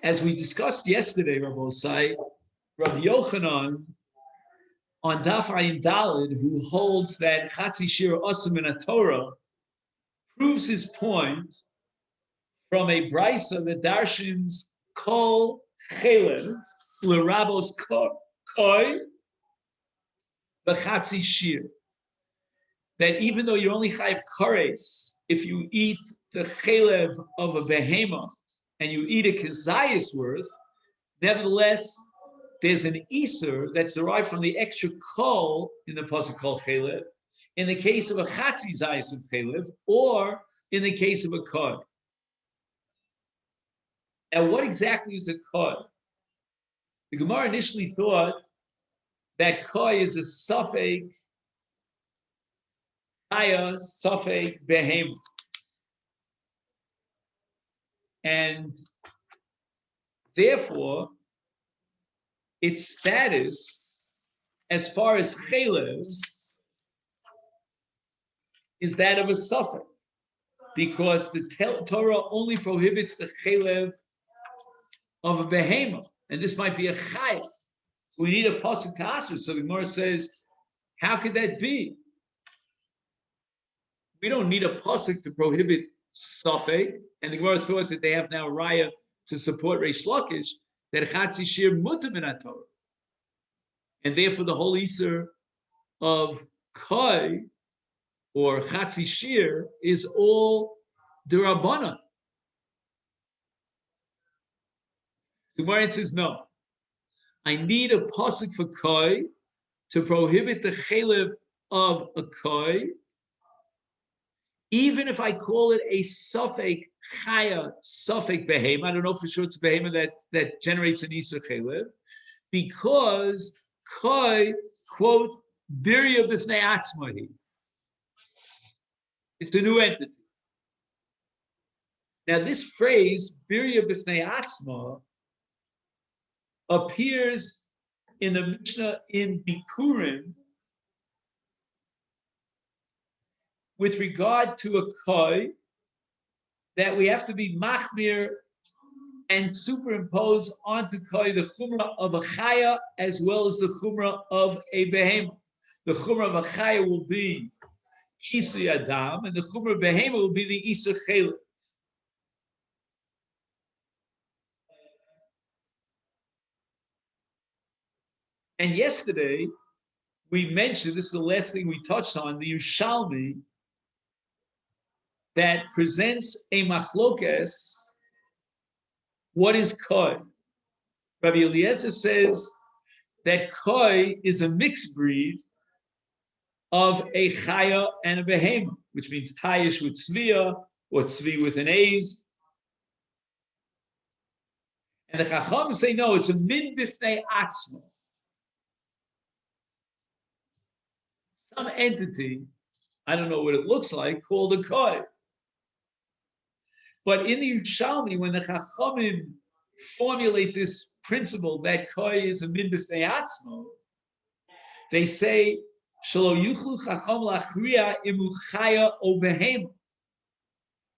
As we discussed yesterday, Rabbi Yochanan on Daf Ayin Dalid, who holds that Chatzi Shir Osam in a Torah, proves his point from a brisa that darshins kol chelev l'rabos koi v'chatzi shir. That even though you only chayiv kares, if you eat the chelev of a behema and you eat a kezayis worth, nevertheless, there's an iser that's derived from the extra kol in the pasuk kol chelev, in the case of a chatzi zayis of chelev, or in the case of a koi. Now, what exactly is a koi? The Gemara initially thought that koi is a suffix chaya, suffix behema. And therefore, its status as far as chelev is that of a suffix, because the Torah only prohibits the chelev of a behema, and this might be a chayah. So we need a pasuk to answer. So the Gemara says, how could that be? We don't need a pasuk to prohibit suffix, and the Gemara thought that they have now a raya to support Reish Lakish, that chatzi shir mutar min Torah, and therefore the whole iser of koi or chatzi shir is all d'Rabbanan. The Gemara says no. I need a pasuk for koi to prohibit the chelev of a koi, even if I call it a suffix chaya, suffix behema. I don't know for sure it's a behema that generates an iser chelev, because koi, quote, birya b'fnei atzmahi. It's a new entity. Now this phrase, birya b'fnei atzma, appears in the Mishnah in Bikurim with regard to a koi, that we have to be machmir and superimpose onto koi the chumrah of a chaya as well as the chumrah of a behema. The chumrah of a chaya will be kisui adam, and the chumrah of behema will be the iser chelev. And yesterday, we mentioned, this is the last thing we touched on, the Yerushalmi, that presents a machlokes, what is koi? Rabbi Eliezer says that koi is a mixed breed of a chaya and a behema, which means tayish with tzviya, or tzvi with an aze. And the chacham say, no, it's a min bifnei atzma. Some entity, I don't know what it looks like, called a koi. But in the Yerushalmi, when the Chachamim formulate this principle that koi is a min b'fnei atzmo, they say, shelo yuchlu chacham lachriya imu chaya o behema,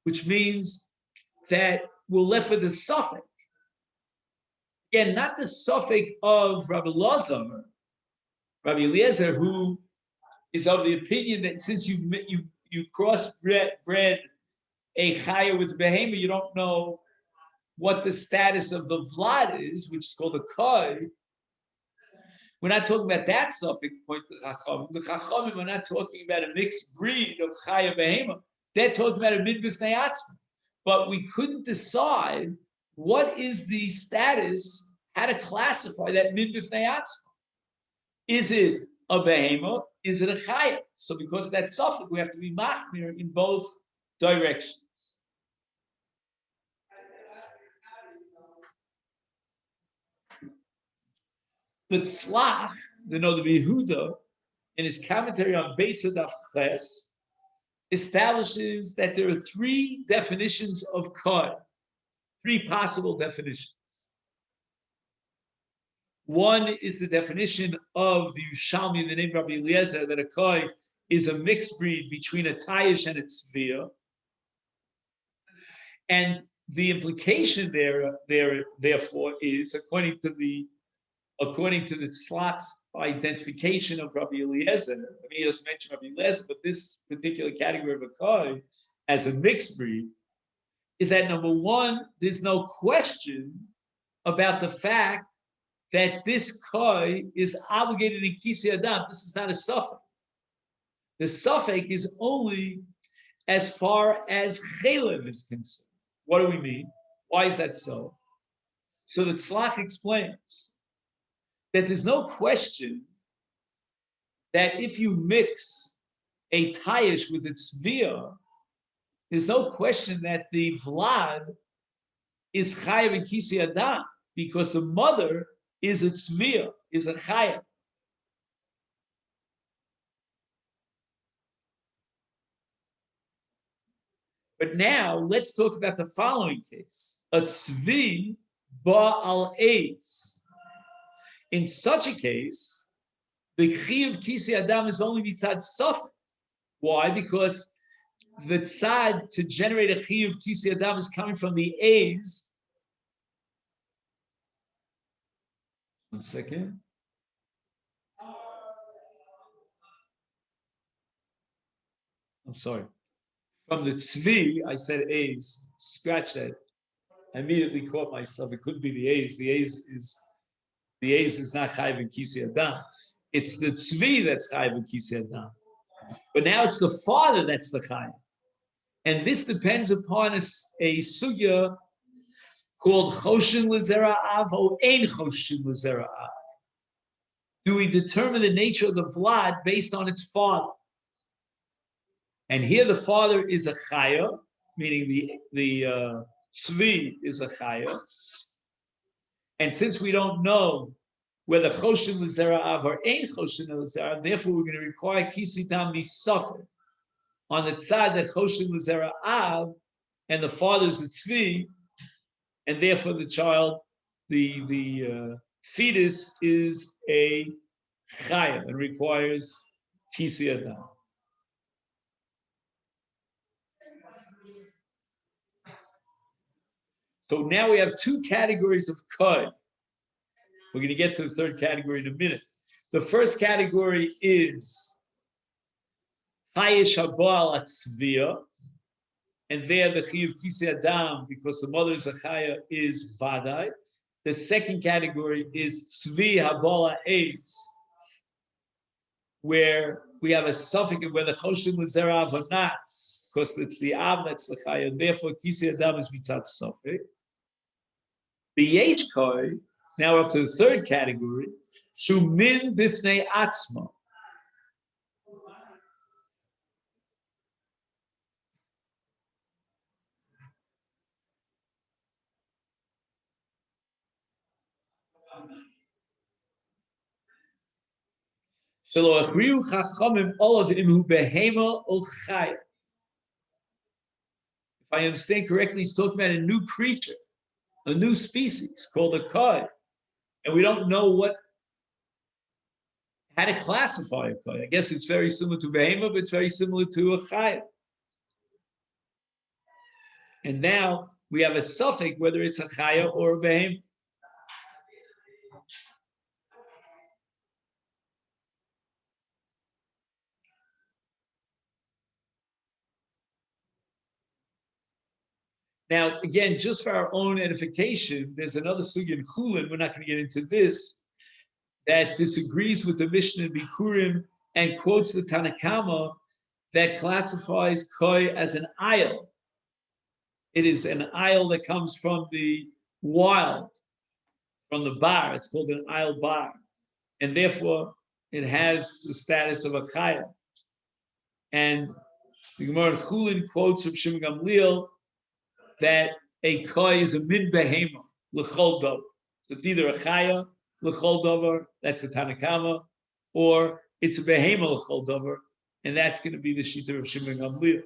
which means that we're left with the suffix. Again, not the suffix of Rabbi Eliezer, who is of the opinion that since you crossbred a chaya with behema, you don't know what the status of the vlad is, which is called a koi. We're not talking about that suffix point to Chachamim. The Chachamim are not talking about a mixed breed of chaya behema. They're talking about a min b'fnei atzma. But we couldn't decide what is the status, how to classify that min b'fnei atzma. Is it a behema? Is it a chaya? So because of that suffix, we have to be machmir in both directions. The Tzlach, the Yehuda, in his commentary on Beitz Daf Ches, establishes that there are three definitions of koi, three possible definitions. One is the definition of the Yerushalmi in the name of Rabbi Eliezer, that a koi is a mixed breed between a tayish and a tzviya. And the implication therefore is according to the Tzlach's identification of Rabbi Eliezer. I mean, he doesn't mention Rabbi Eliezer, but this particular category of a koi as a mixed breed is that number one, there's no question about the fact that this koi is obligated in Kisi Adam. This is not a suffix. The suffix is only as far as Chelev is concerned. What do we mean? Why is that so? So the Tzlach explains that there's no question that if you mix a tayish with its tzviyah, there's no question that the vlad is chayav in kisi adam because the mother is a tzviyah, is a chayav. But now let's talk about the following case: a tzvi ba'al eis. In such a case, the chiyuv kisi adam is only mitzad safek. Why? Because the tzad to generate a chiyuv kisi adam is coming from the A's. One second. I'm sorry. From the tzvi, I said A's. Scratch that. I immediately caught myself. It couldn't be the A's. The A's is not chayiv in kisi adam. It's the tzvi that's chayiv in kisi adam. But now it's the father that's the chayiv. And this depends upon a sugya called choshen l'zera av or ein choshen l'zera av. Do we determine the nature of the vlad based on its father? And here the father is a chaya, meaning the tzvi is a chaya. And since we don't know whether choshen l'zera av or ein choshen l'zera, therefore we're going to require kisi dam misafek on the tzad that choshen l'zera av, and the father's a tzvi, and therefore the child, the fetus is a chaya and requires kisi adam. So now we have two categories of koi. We're going to get to the third category in a minute. The first category is chayish habal atzvia, and there the chiyuv kisi adam, because the mother is a chaya, is vadai. The second category is tzvi habal eitz, where we have a suffix of whether choshen l'zera av or not, because it's the av that's the chaya. Therefore, kisi adam is mitzat suffix. B'yesh koi. Now up to the third category, shumin bifnei atzma. Shelo achriu chachamim olav imhu behema ol chaya. If I understand correctly, he's talking about a new creature, a new species called a koi. And we don't know how to classify a koi. I guess it's very similar to behema, but it's very similar to a chaya. And now we have a suffix whether it's a chaya or a behema. Now, again, just for our own edification, there's another sugya in Chulin, we're not going to get into this, that disagrees with the Mishnah in Bikurim and quotes the Tanakama that classifies koi as an ayil. It is an ayil that comes from the wild, from the bar. It's called an ayil bar. And therefore, it has the status of a chaya. And the Gemara in Chulin quotes from Shimon Gamliel that a koi is a min behema, l'chol dover. So it's either a chaya, l'chol dover, that's the Tanakama, or it's a behema l'chol dover, and that's going to be the shita of Shimon Gamliel.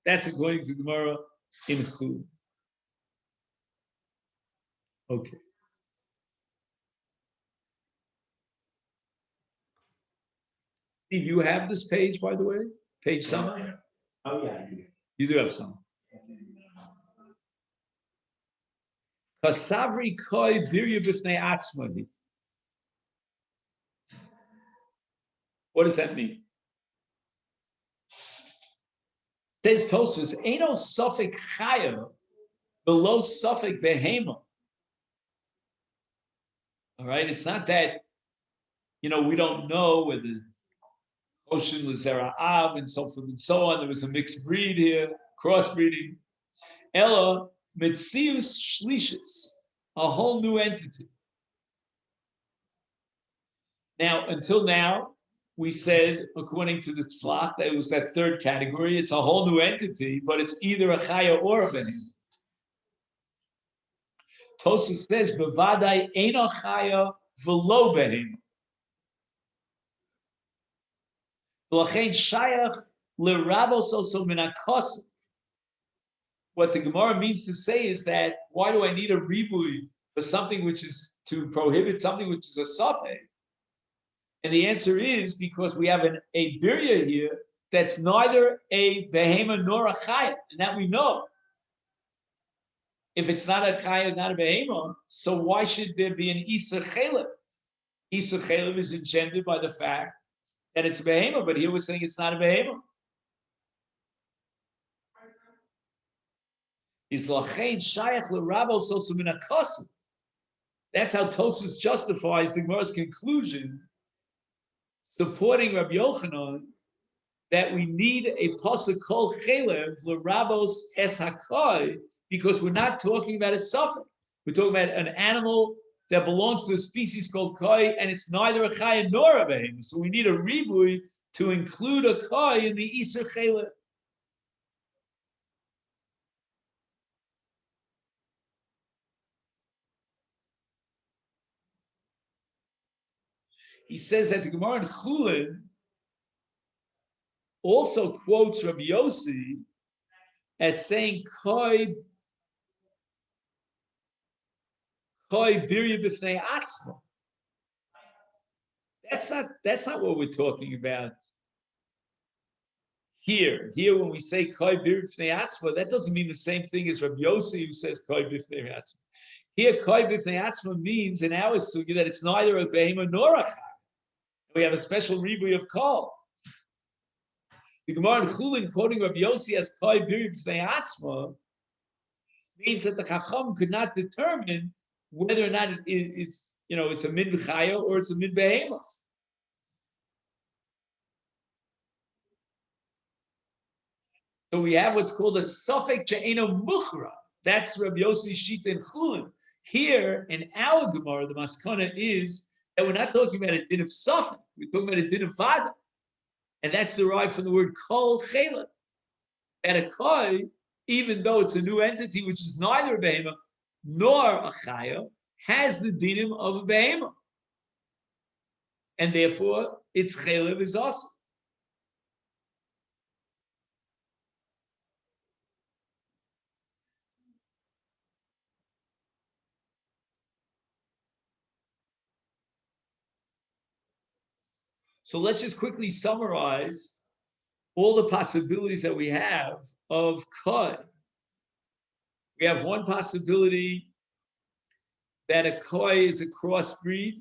That's according to Gemara in Chulin. Okay. Steve, you have this page, by the way? Page some? Oh, yeah, I do. You do have some. Kasavri koi birya b'fnei atzmai. What does that mean? Says Tosfos, Eino Suffolk Chaya below Suffolk Behema. All right, it's not that we don't know whether Oshin Lizera Av and so forth and so on. There was a mixed breed here, crossbreeding. Ella Metzius Shlishis, a whole new entity. Now, until now, we said, according to the Tzlach, that it was that third category. It's a whole new entity, but it's either a Chaya or a Behem. Tosfos says, "Bevadai eino chaya v'lo behem." V'lachein shayach lerabos also min hakosav. What the Gemara means to say is that why do I need a ribui for something which is to prohibit something which is a safek? And the answer is because we have a birya here that's neither a behema nor a chaya, and that we know. If it's not a chaya, not a behema, so why should there be an isa chelev? Isa chelev is engendered by the fact that it's a behema, but here we're saying it's not a behema. Is lachein shayach l'rabos also min hakosav. That's how Tosfos justifies the Gemara's conclusion, supporting Rabbi Yochanan, that we need a pasuk kol chelev l'rabos es hakai, because we're not talking about a suffix. We're talking about an animal that belongs to a species called koi, and it's neither a chaya nor a behem. So we need a ribui to include a koi in the iser chelev. He says that the Gemara in Chulin also quotes Rabbi Yossi as saying koi birya b'fnei atzma. That's not what we're talking about here. Here, when we say koi birya b'fnei atzma, that doesn't mean the same thing as Rabbi Yossi who says koi b'fnei atzma. Here, koi b'fnei atzma means in our sugi that it's neither a behema nor a chai. We have a special ribui of kol. The Gemara in Chulin quoting Rabbi Yossi as koi birya b'fnei atzma means that the Chacham could not determine whether or not it is, it's a mid chaya or it's a mid behema. So we have what's called a suffix she'eno muchra. That's Rabbi Yossi Shita in Chulin. Here in our Gemara, the maskana is that we're not talking about a din of suffix. We're talking about a din of vada, and that's derived from the word kol chela. And a koi, even though it's a new entity which is neither a behema nor a chaya, has the dinim of a behema, and therefore its chelev is also. So let's just quickly summarize all the possibilities that we have of koi. We have one possibility that a koi is a crossbreed,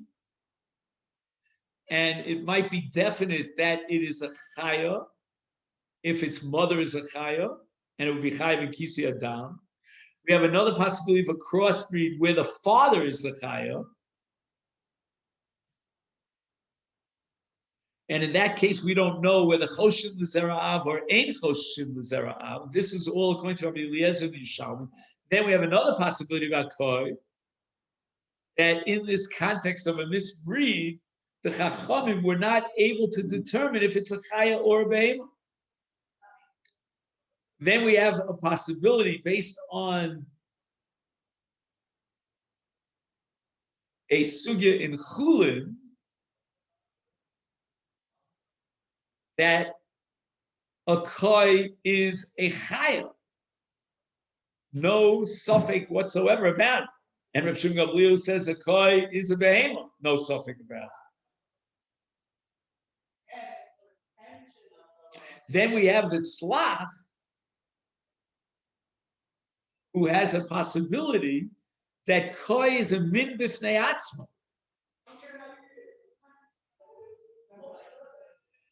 and it might be definite that it is a chaya if its mother is a chaya, and it would be chayav in kisi adam. We have another possibility of a crossbreed where the father is the chaya, and in that case, we don't know whether choshin l'zera'av or ain't choshin l'zera'av. This is all according to Rabbi Eliezer and Yishalmi. Then we have another possibility about koi, that in this context of a mixed breed, the Chachamim were not able to determine if it's a chaya or a behema. Then we have a possibility based on a sugya in Chulin that a koi is a chaya, no suffix whatsoever about it. And Rav Shimon Gamliel says a koi is a behema, no suffix about it. Then we have the tzlach, who has a possibility that koi is a min b'fnei atzma.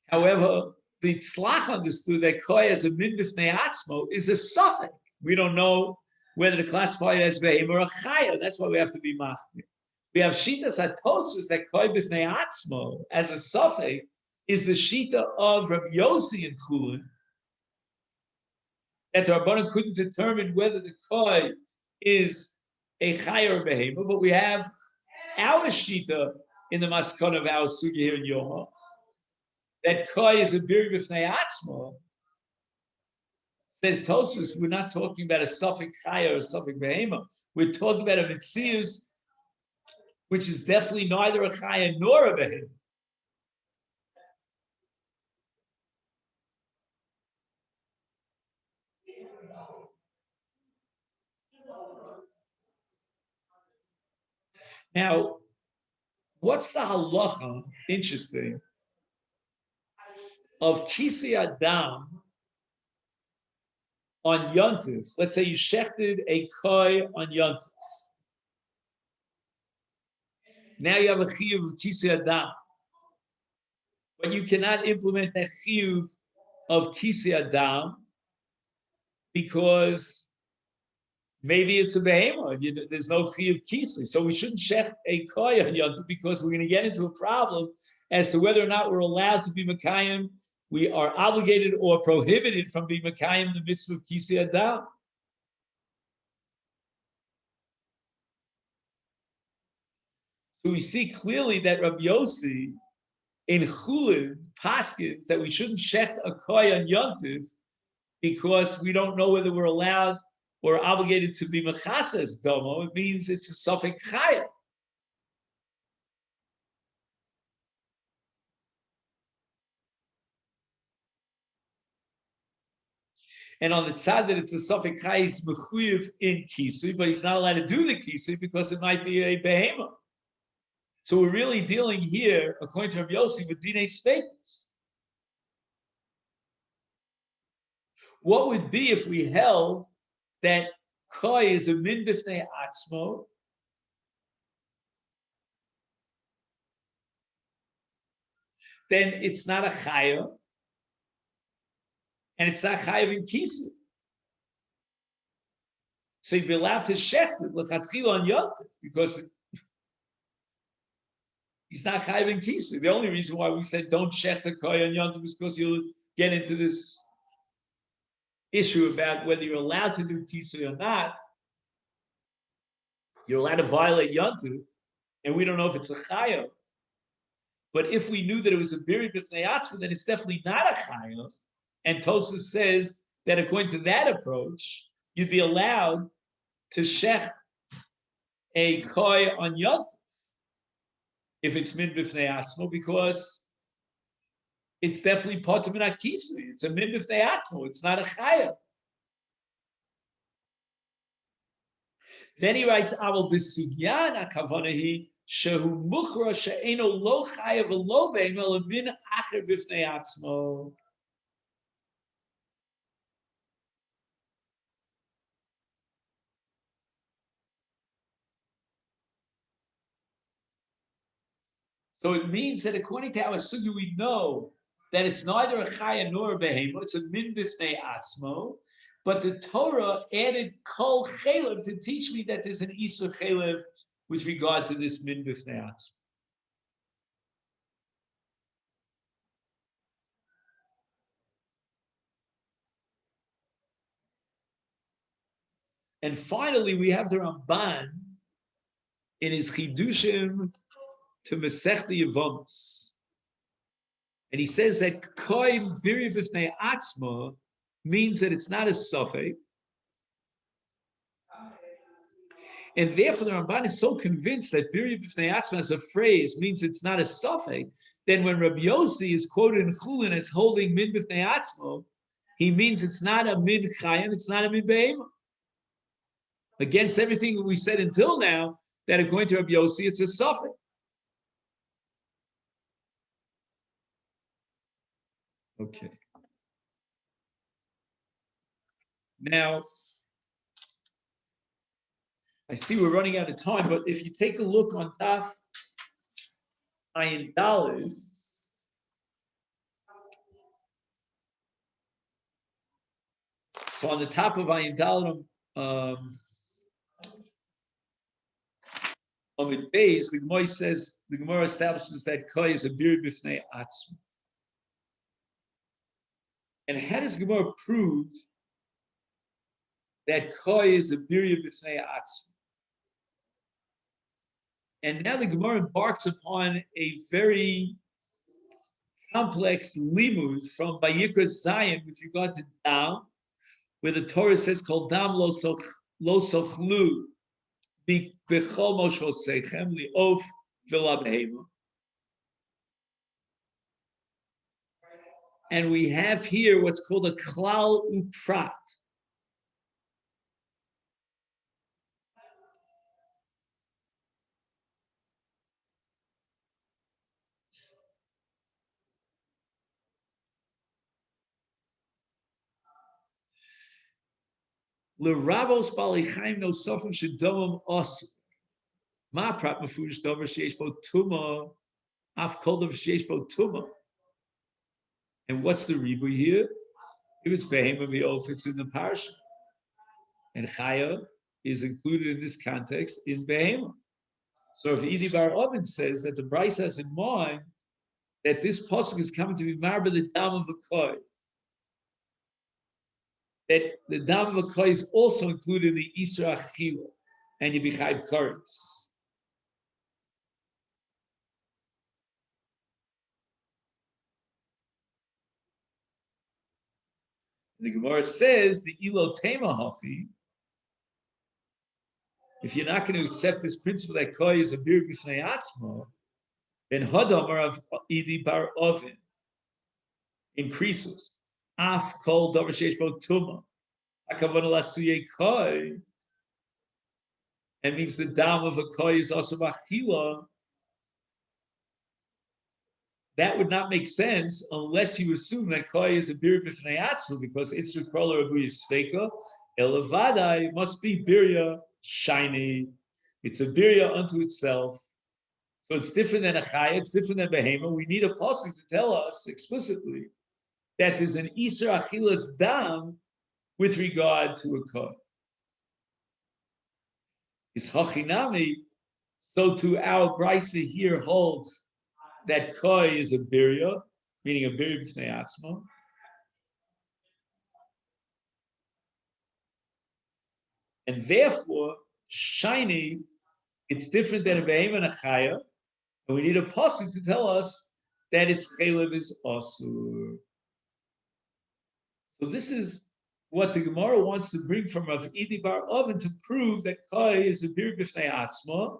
However, the tzlach understood that koi as a min b'fnei atzmo is a suffix. We don't know whether to classify it as behem or a chaya. That's why we have to be machmir. We have shitas atosus that koi b'fnei atzmo as a suffix is the shita of Rabbi Yossi and Chulin, that the Rabbanan couldn't determine whether the koi is a chaya or behemoth, but we have our shita in the maskon of our sugi here in Yoma, that koi is a bir b'fnei atzmo. Says Tosfos, we're not talking about a suffix chaya or a suffix behemoth. We're talking about a mitzius, which is definitely neither a chaya nor a behemoth. Now, what's the halacha, interesting, of kisi adam on yontif? Let's say you shechted a koi on yontif. Now you have a chiyuv of kisi adam, but you cannot implement that chiyuv of kisi adam because maybe it's a behemoth. There's no chiyuv kisi, so we shouldn't shech a koi on yontif because we're going to get into a problem as to whether or not we're allowed to be mekayim. We are obligated or prohibited from being mekayim the mitzvah of kisi adam. So we see clearly that Rabbi Yossi in Chulin paskins that we shouldn't shecht a koi on yontif because we don't know whether we're allowed or obligated to be mechasses domo. It means it's a suffix chaya. And on the tzad that it's a suffix chai, he's mechuyev in kisui, but he's not allowed to do the kisui because it might be a behemoth. So we're really dealing here, according to Rabbi Yossi, with dinei statements. What would be if we held that koi is a min b'fnei atzmo, then it's not a chaya, and it's not chayav in kisu. So you'd be allowed to shecht it l'chatchila on yontif because he's not chayav in kisu. The only reason why we said don't shecht a koi on yontif is because you'll get into this issue about whether you're allowed to do kisu or not. You're allowed to violate yontif, and we don't know if it's a chayav. But if we knew that it was a biri b'fnei atzma, then it's definitely not a chayav. And Tosfos says that according to that approach, you'd be allowed to shech a koi on yontif if it's min b'fnei atzmo because it's definitely potem min hakisui. It's a min b'fnei atzmo. It's not a chaya. Then he writes, "Aval b'sugyan hakavanahi shehu muchra she'eno lo chaya v'lo beim ela min acher b'fnei atzmo." So it means that according to our sugi, we know that it's neither a chaya nor a behemoth, it's a min b'fnei atzmo, but the Torah added kol chelev to teach me that there's an isur chelev with regard to this min b'fnei atzmo. And finally, we have the Ramban in his chidushim to Masechet Yoma, and he says that koi biri b'fnei atzmo means that it's not a suffix, and therefore the Ramban is so convinced that biri b'fnei atzmo as a phrase means it's not a suffix. Then when Rabbi Yossi is quoted in Chulin as holding min b'fnei atzmo, he means it's not a min chayim, it's not a min behemoth. Against everything that we said until now, that according to Rabbi Yossi, it's a suffix. Okay. Now, I see we're running out of time, but if you take a look on Daf Ayin Daled, so on the top of Ayin Daled, on the base, the Gemara says, the Gemara establishes that Koi is a bir b'fnei atzma. And how does Gemara prove that Koi is a bir b'fnei atzma? And now the Gemara embarks upon a very complex limud from Vayikra Zion with regard to Dam, where the Torah says, "Kol Dam lo sochlu b'chol moshel seichem li'of v'la." And we have here what's called a klal uprat. L'ravos balichaim no sofim shedomim osu. Ma prat mefush dover sheish bo tuma, af kol dover sheish bo tuma. And what's the ribu here? If it's behema v'of, it's in the parsha. And chaya is included in this context in behema. So if Idi Bar Oven says that the Bryce has in mind that this pasuk is coming to be marba the dam of a koi, that the dam of a koi is also included in the Isra Achila and you be chayv kares. The Gemara says the ilo tema hafi. If you're not going to accept this principle that koi is a bir b'fnei atzma, then hadamar of Idi Bar Oven increases. Af kol davar sheish bo tuma. Hakavana lasuye koi. And means the dam of a koi is also machila. That would not make sense unless you assume that koi is a bir b'fnei atzma, because it's a krola abu yisfeka. Elavadai must be birya shiny. It's a birya unto itself. So it's different than a chaya, it's different than behema. We need a pasuk to tell us explicitly that there's an Isra Achilas dam with regard to a koi. It's hachinami, so to our brisa here holds that koi is a birya, meaning a birya b'fnei atzma. And therefore, shiny, it's different than a behema and a chaya. And we need a pasuk to tell us that its chelev is asur. So this is what the Gemara wants to bring from Rav Idi Bar Oven to prove that koi is a bir b'fnei atzma,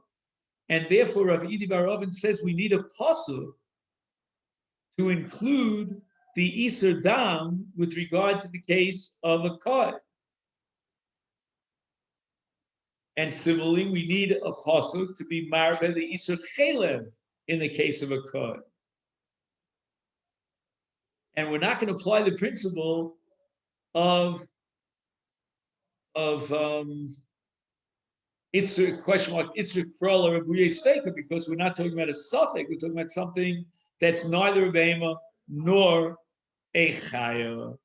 and therefore Rav Idi Bar Oven says we need a pasuk to include the iser dam with regard to the case of a koi. And similarly, we need a pasuk to be marbe the iser chelev in the case of a koi. And we're not going to apply the principle of it's a question like it's a krola or a buye steka, because we're not talking about a suffix, we're talking about something that's neither a behema nor a chaya.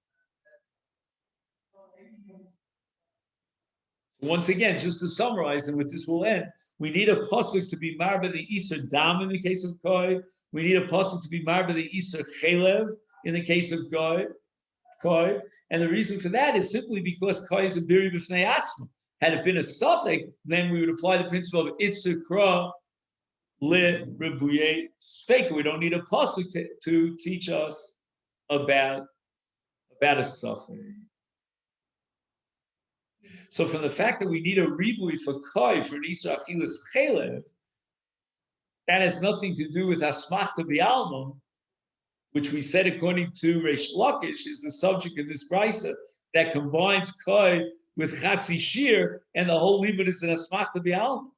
Once again, just to summarize, and with this we'll end, we need a pasuk to be marba the iser dam in the case of koi. We need a pasuk to be marba the iser chelev in the case of koi. And the reason for that is simply because koi is a biri b'fnei atzma. Had it been a suffix, then we would apply the principle of itzer kra le rebuye speka. We don't need a pasuk to teach us about a suffix. So from the fact that we need a ribui for koi for an Isra Achilas chelev, that has nothing to do with asmachta b'almum, which we said according to Reish Lakish is the subject of this brisa that combines koi with chatzi shir, and the whole limit is an asmachta b'almum.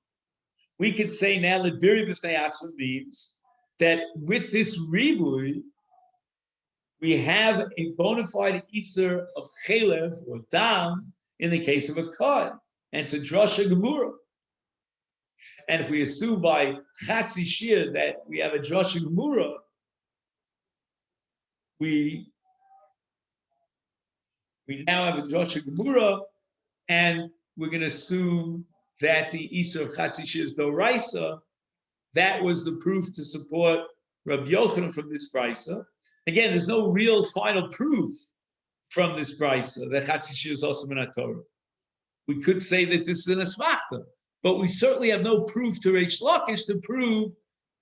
We could say now that biri b'fnei atzma means that with this ribui, we have a bona fide Isra of chelev or dam in the case of a koi. And it's a drasha gemura. And if we assume by Chatzi Shir that we have a Drasha Gemura, we now have a Drasha Gemura, and we're going to assume that the Isur of Chatzi Shir is Doraisa. That was the proof to support Rabbi Yochanan from this brisa. Again, there's no real final proof from this brisa that Chatzi Shir is also min Torah. We could say that this is an asmachta, but we certainly have no proof to Reish Lakish to prove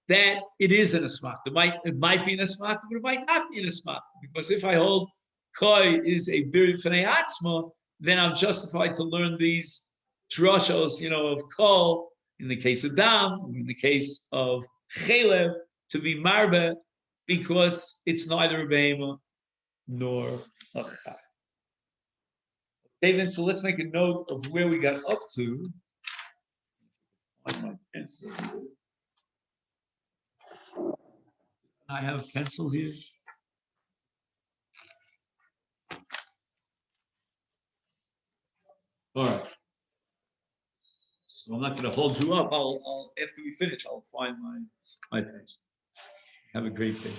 that it is an asmachta. It might be an asmachta, but it might not be an asmachta. Because if I hold koi is a biri fnei atzma, then I'm justified to learn these drushos, of kol in the case of dam, in the case of chelev, to be marbe, because it's neither a behema nor a chai. Okay, then, so let's make a note of where we got up to. Find my pencil here. I have a pencil here. All right. So I'm not going to hold you up. I'll after we finish, I'll find my pencil. Have a great day.